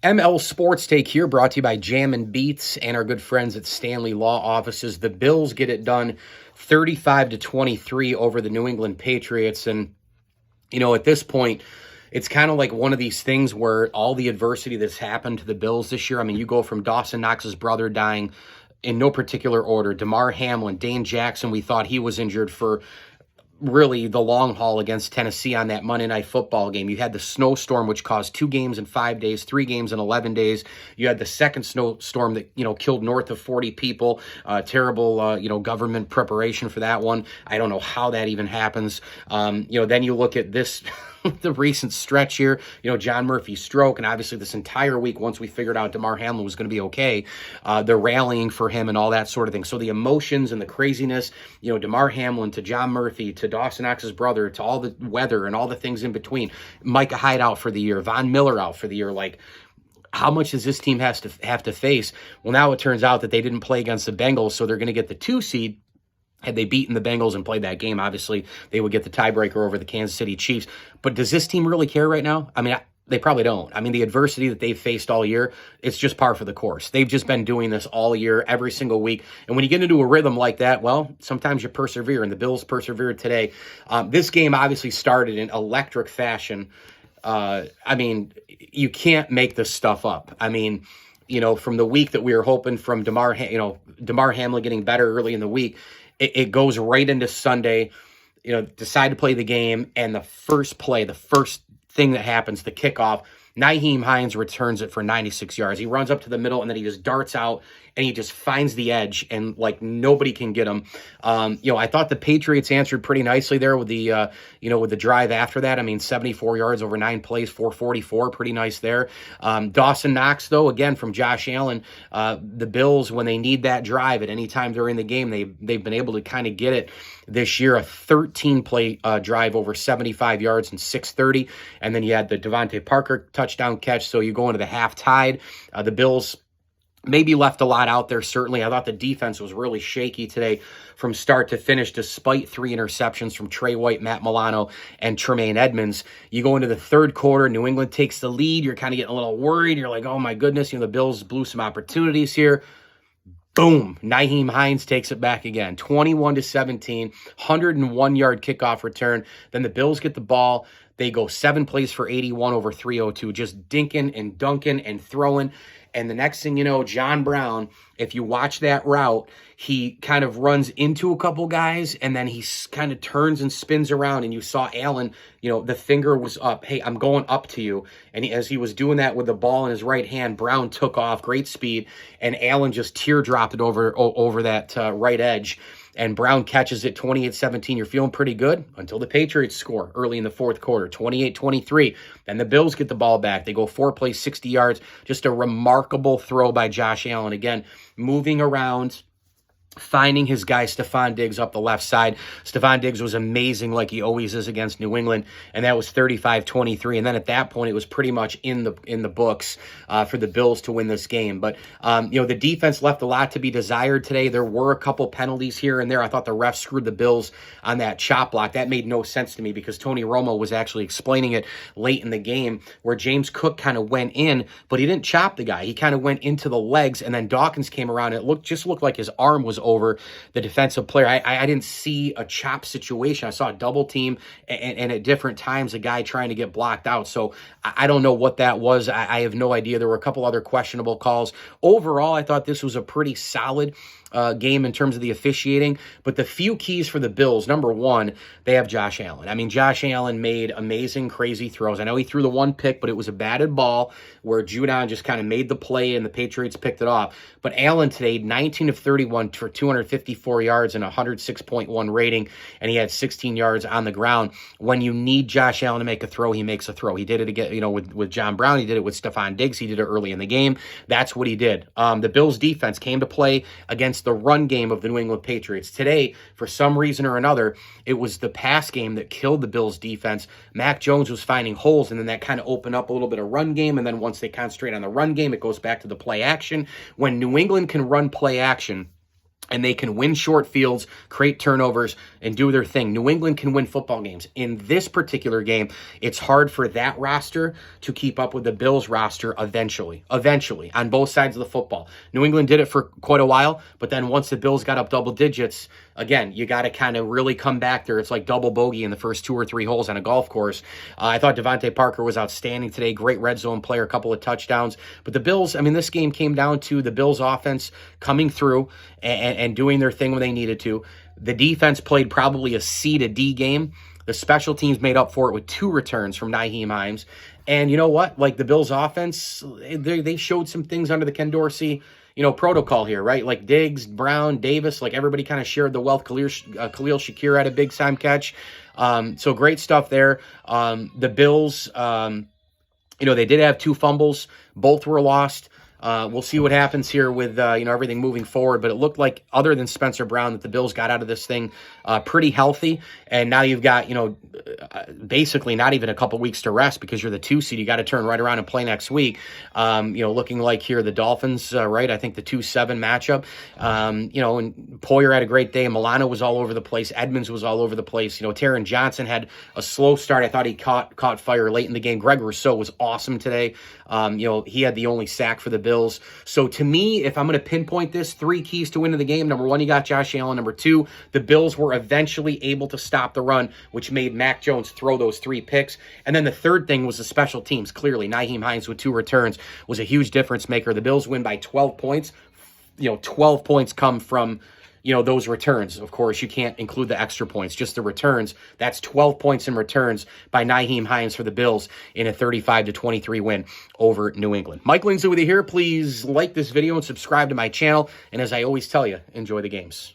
ML Sports Take here, brought to you by Jam and Beats and our good friends at Stanley Law Offices. The Bills get it done 35-23 over the New England Patriots. And, at this point, it's kind of like one of these things where all the adversity that's happened to the Bills this year, I mean, you go from Dawson Knox's brother dying in no particular order, Damar Hamlin, Dane Jackson, we thought he was injured for really the long haul against Tennessee on that Monday Night Football game. You had the snowstorm, which caused 2 games in 5 days, 3 games in 11 days. You had the second snowstorm that, killed north of 40 people. Terrible, government preparation for that one. I don't know how that even happens. Then you look at this, the recent stretch here, John Murphy's stroke, and obviously this entire week, once we figured out Damar Hamlin was going to be okay, they're rallying for him and all that sort of thing. So the emotions and the craziness, Damar Hamlin to John Murphy to Dawson Knox's brother to all the weather and all the things in between, Micah Hyde out for the year, Von Miller out for the year, how much does this team have to face? Well, now it turns out that they didn't play against the Bengals, so they're going to get the 2 seed. Had they beaten the Bengals and played that game, obviously, they would get the tiebreaker over the Kansas City Chiefs. But does this team really care right now? I mean, they probably don't. I mean, the adversity that they've faced all year, it's just par for the course. They've just been doing this all year, every single week. And when you get into a rhythm like that, well, sometimes you persevere, and the Bills persevered today. This game obviously started in electric fashion. You can't make this stuff up. I mean, from the week that we were hoping from Damar Hamlin getting better early in the week, it goes right into Sunday, decide to play the game, and the first play, the first thing that happens, the kickoff, Nyheim Hines returns it for 96 yards. He runs up to the middle, and then he just darts out, and he just finds the edge, and nobody can get him. I thought the Patriots answered pretty nicely there with the, with the drive after that. I mean, 74 yards over 9 plays, 444, pretty nice there. Dawson Knox, though, again, from Josh Allen, the Bills, when they need that drive at any time during the game, they've been able to kind of get it this year, a 13-play drive over 75 yards and 630. And then you had the Devontae Parker touchdown catch, so you go into the half tied. The Bills maybe left a lot out there, certainly. I thought the defense was really shaky today from start to finish, despite 3 interceptions from Trey White, Matt Milano, and Tremaine Edmonds. You go into the third quarter, New England takes the lead. You're kind of getting a little worried. You're like, oh my goodness, the Bills blew some opportunities here. Boom, Nyheim Hines takes it back again, 21-17, 101-yard kickoff return. Then the Bills get the ball. They go 7 plays for 81 over 302, just dinking and dunking and throwing. And the next thing you know, John Brown, if you watch that route, he kind of runs into a couple guys, and then he kind of turns and spins around, and you saw Allen, the finger was up. Hey, I'm going up to you. And as he was doing that with the ball in his right hand, Brown took off, great speed, and Allen just teardropped it over that right edge. And Brown catches it 28-17. You're feeling pretty good until the Patriots score early in the fourth quarter, 28-23. Then the Bills get the ball back. They go 4 plays, 60 yards. Just a remarkable throw by Josh Allen. Again, moving around, finding his guy Stefon Diggs up the left side. Stefon Diggs was amazing, like he always is against New England, and that was 35-23. And then at that point, it was pretty much in the books for the Bills to win this game. But the defense left a lot to be desired today. There were a couple penalties here and there. I thought the refs screwed the Bills on that chop block. That made no sense to me because Tony Romo was actually explaining it late in the game, where James Cook kind of went in, but he didn't chop the guy. He kind of went into the legs, and then Dawkins came around, and it just looked like his arm was over the defensive player. I didn't see a chop situation. I saw a double team, and at different times a guy trying to get blocked out. So I don't know what that was. I have no idea. There were a couple other questionable calls. Overall, I thought this was a pretty solid game in terms of the officiating. But the few keys for the Bills, number one, they have Josh Allen. I mean, Josh Allen made amazing, crazy throws. I know he threw the one pick, but it was a batted ball where Judon just kind of made the play and the Patriots picked it off. But Allen today, 19 of 31 for 254 yards and 106.1 rating, and he had 16 yards on the ground. When you need Josh Allen to make a throw, he makes a throw. He did it again, with John Brown. He did it with Stefon Diggs. He did it early in the game. That's what he did. The Bills defense came to play against the run game of the New England Patriots. Today, for some reason or another, it was the pass game that killed the Bills defense. Mac Jones was finding holes, and then that kind of opened up a little bit of run game, and then once they concentrate on the run game, it goes back to the play action. When New England can run play action, and they can win short fields, create turnovers, and do their thing. New England can win football games. In this particular game, it's hard for that roster to keep up with the Bills roster eventually, on both sides of the football. New England did it for quite a while, but then once the Bills got up double digits, again, you got to kind of really come back there. It's like double bogey in the first 2 or 3 holes on a golf course. I thought Devontae Parker was outstanding today. Great red zone player, a couple of touchdowns. But the Bills, I mean, this game came down to the Bills offense coming through and doing their thing when they needed to. The defense played probably a C to D game. The special teams made up for it with 2 returns from Nyheim Hines. And you know what? Like the Bills offense, they showed some things under the Ken Dorsey, protocol here, right? Like Diggs, Brown, Davis, like everybody kind of shared the wealth. Khalil Shakir had a big time catch. So great stuff there. The Bills, they did have 2 fumbles. Both were lost. We'll see what happens here with, everything moving forward. But it looked like, other than Spencer Brown, that the Bills got out of this thing pretty healthy. And now you've got, basically not even a couple weeks to rest because you're the 2 seed. You got to turn right around and play next week. Looking like here the Dolphins, right? I think the 2-7 matchup. And Poyer had a great day. Milano was all over the place. Edmonds was all over the place. Taron Johnson had a slow start. I thought he caught fire late in the game. Greg Rousseau was awesome today. He had the only sack for the Bills. So to me, if I'm going to pinpoint this, 3 keys to winning the game. Number 1, you got Josh Allen. Number 2, the Bills were eventually able to stop the run, which made Mac Jones throw those 3 picks. And then the third thing was the special teams. Clearly, Nyheim Hines with 2 returns was a huge difference maker. The Bills win by 12 points. 12 points come from those returns. Of course, you can't include the extra points, just the returns. That's 12 points in returns by Nyheim Hines for the Bills in a 35-23 win over New England. Mike Lindsley with you here. Please like this video and subscribe to my channel. And as I always tell you, enjoy the games.